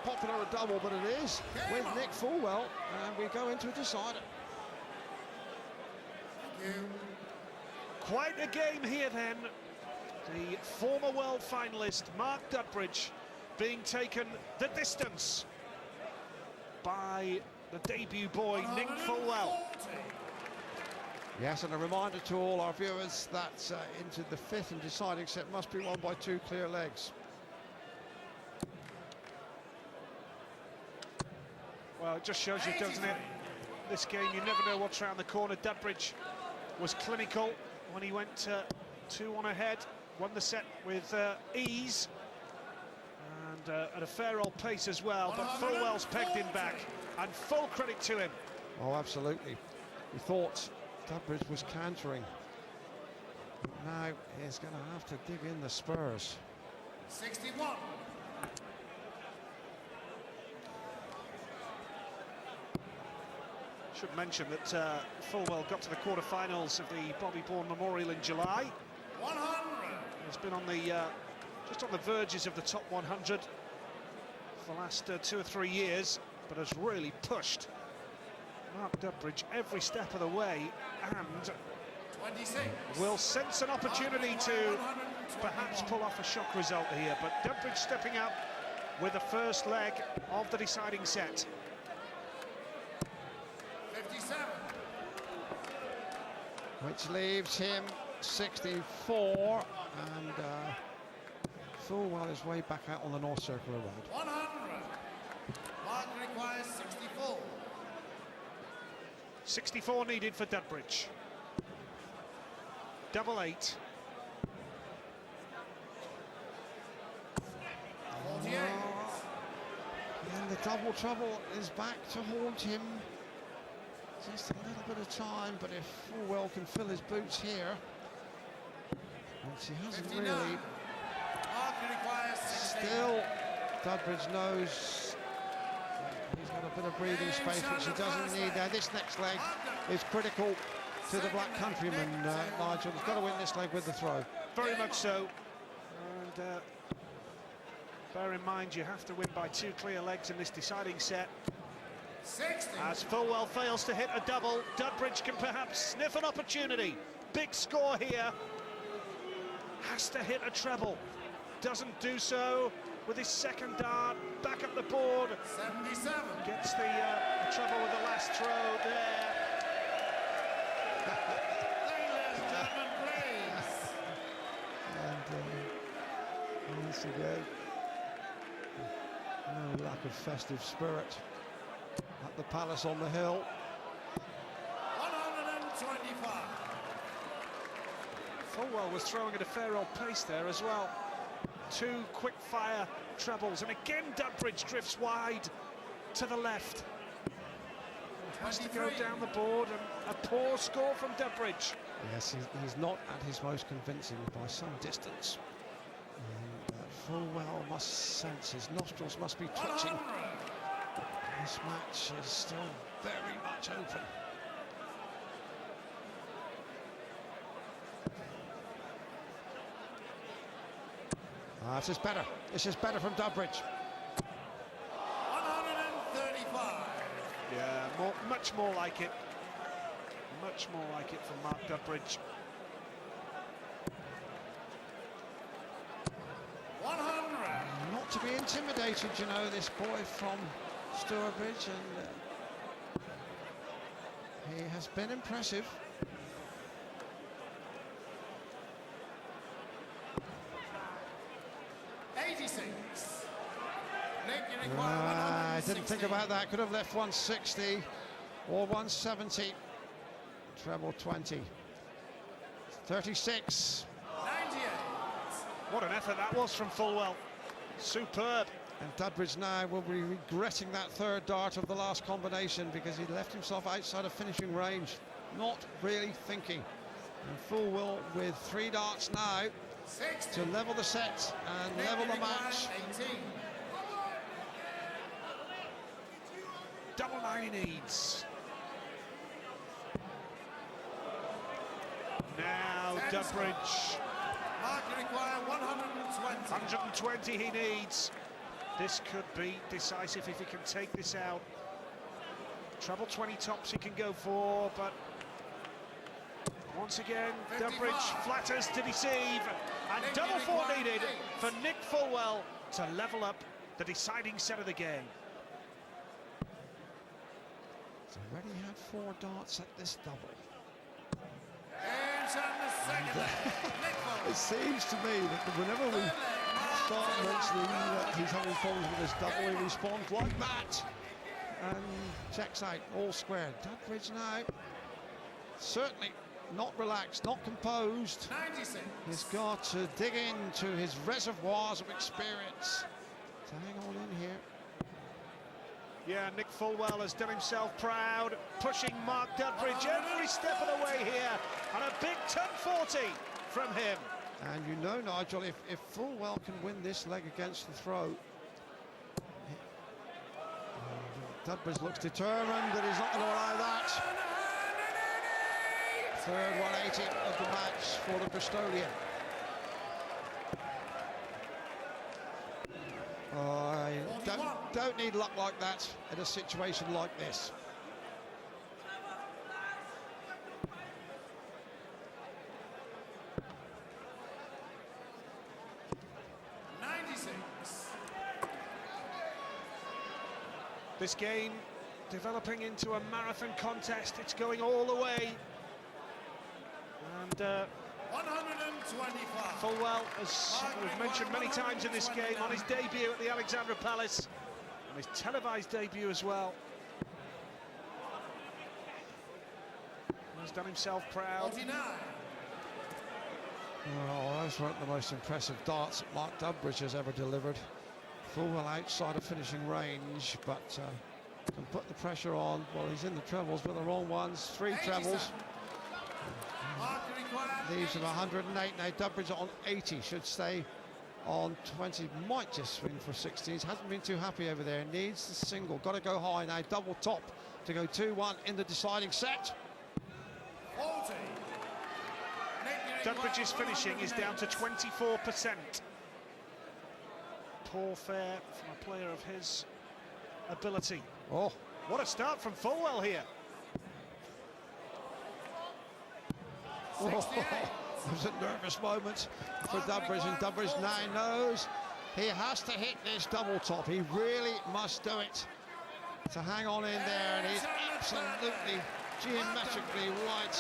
popular a double, but it is with Nick Fullwell, and we go into a decider. Quite a game here then. The former world finalist Mark Dudbridge being taken the distance by the debut boy Nick Fullwell. Yes, and a reminder to all our viewers that into the fifth and deciding set must be won by 2 clear legs. Well, it just shows you, doesn't it? This game, you never know what's around the corner. Dudbridge was clinical when he went 2-1 ahead, won the set with ease and at a fair old pace as well, but Fullwell's pegged him back, and full credit to him. Oh, absolutely. We thought Dudbridge was cantering. Now he's going to have to dig in the spurs. 61. Should mention that Fullwell got to the quarterfinals of the Bobby Bourne Memorial in July. 100. He's been on the just on the verges of the top 100 for the last 2 or 3 years, but has really pushed Mark Dudbridge every step of the way, and 26. will sense an opportunity to perhaps pull off a shock result here. But Dudbridge stepping up with the first leg of the deciding set. 57. Which leaves him 64, and Fullwell is way back out on the North Circular Road. 100. Mark requires 64. 64 needed for Dudbridge. Double 8. 48. And the double trouble is back to haunt him. Just a little bit of time, but if Fullwell can fill his boots here, which he hasn't 59. really. Mark requires 60. Still, Dudbridge knows he's got a bit of breathing space, which he doesn't need there. This next leg is critical to the Black Countryman, Nigel. He's got to win this leg with the throw. Very much so. And bear in mind, you have to win by 2 clear legs in this deciding set. 60. As Fullwell fails to hit a double, Dudbridge can perhaps sniff an opportunity. Big score here. Has to hit a treble. Doesn't do so with his second dart. Back up the board. 77. Gets the treble with the last throw there. Ladies and gentlemen, please. And once again, no lack of festive spirit at the Palace on the hill. 125. Fullwell was throwing at a fair old pace there as well. 2 quick fire trebles, and again Dudbridge drifts wide to the left. Has to go down the board, and a poor score from Dudbridge. Yes, he's not at his most convincing by some distance. And Fullwell must sense, his nostrils must be twitching. 100. This match is still very much open. This is better. This is better from Dudbridge. 135. Yeah, much more like it. Much more like it from Mark Dudbridge. 100. Not to be intimidated, you know, this boy from Dudbridge, and he has been impressive. I didn't think about that. Could have left 160 or 170. Treble 20. 36. 98. What an effort that was from Fullwell. Superb. And Dudbridge now will be regretting that third dart of the last combination, because he left himself outside of finishing range, not really thinking. And Fullwell with 3 darts now 60. to level the set and level the match. 18. Double 9 he needs. Now Dudbridge. Mark require 120. 120 he needs. This could be decisive if he can take this out. Treble 20 tops he can go for, but once again, Dudbridge flatters to deceive, and double four needed for Nick Fullwell to level up the deciding set of the game. He's already had 4 darts at this double. Here's on the second leg. It seems to me that whenever we start mentioning that he's having problems with his double, he responds like that and checks out, all square. Dudbridge now, certainly not relaxed, not composed. 96. He's got to dig into his reservoirs of experience to hang on in here. Yeah, Nick Fullwell has done himself proud, pushing Mark Dudbridge every step of the way here, and a big 10-40 from him. And you know, Nigel, if Fullwell can win this leg against the throw, Dudbridge looks determined that he's not going to allow that. Third 180 of the match for the Bristolian. I don't need luck like that in a situation like this. This game developing into a marathon contest. It's going all the way. And 125. Fullwell, as we've mentioned many times in this game, on his debut at the Alexandra Palace, and his televised debut as well, has done himself proud. 49. Well, those weren't the most impressive darts that Mark Dudbridge has ever delivered. Fullwell outside of finishing range, but can put the pressure on. Well, he's in the trebles, but the wrong ones. 3 trebles. Leaves him 108. Now Dudbridge on 80, should stay on 20. Might just swing for 16s. Hasn't been too happy over there. Needs the single. Got to go high now. Double top to go 2-1 in the deciding set. 40. Dudbridge's finishing is down to 24%. Poor fare from a player of his ability. Oh, what a start from Fullwell here. oh, it was a nervous moment for Dudbridge, and Dudbridge now knows he has to hit this double top. He really must do it to hang on in there, and he's absolutely geometrically right.